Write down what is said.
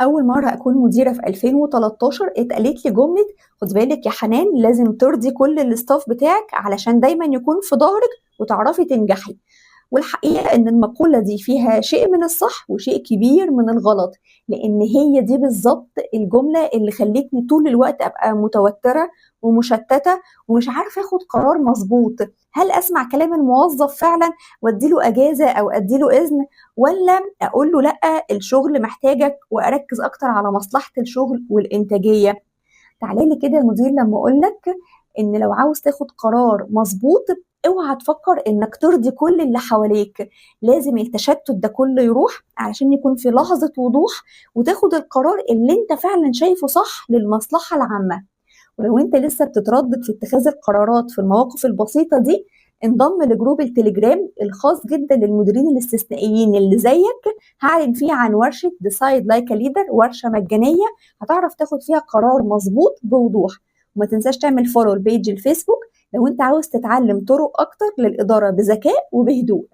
أول مرة أكون مديرة في 2013 اتقالت لي جملة: خدي بالك يا حنان، لازم ترضي كل الاستاف بتاعك علشان دايما يكون في ظهرك وتعرفي تنجحي. والحقيقة إن المقولة دي فيها شيء من الصح وشيء كبير من الغلط، لأن هي دي بالظبط الجملة اللي خلتني طول الوقت أبقى متوترة ومشتتة ومش عارفة أخد قرار مظبوط. هل أسمع كلام الموظف فعلا وأديله أجازة أو أديله إذن، ولا أقول له لأ الشغل محتاجك وأركز أكتر على مصلحة الشغل والإنتاجية؟ تعالى لي كده يا مدير لما أقول لك إن لو عاوز تاخد قرار مظبوط، اوعى تفكر إنك ترضي كل اللي حواليك. لازم التشتت ده كله يروح علشان يكون في لحظة وضوح وتاخد القرار اللي انت فعلا شايفه صح للمصلحة العامة. ولو انت لسه بتتردد في اتخاذ القرارات في المواقف البسيطة دي، انضم لجروب التليجرام الخاص جدا للمديرين الاستثنائيين اللي زيك. هعلن فيه عن ورشة Decide Like a Leader، ورشة مجانية هتعرف تاخد فيها قرار مظبوط بوضوح. وما تنساش تعمل فولو البيج الفيسبوك لو انت عاوز تتعلم طرق اكتر للإدارة بذكاء وبهدوء.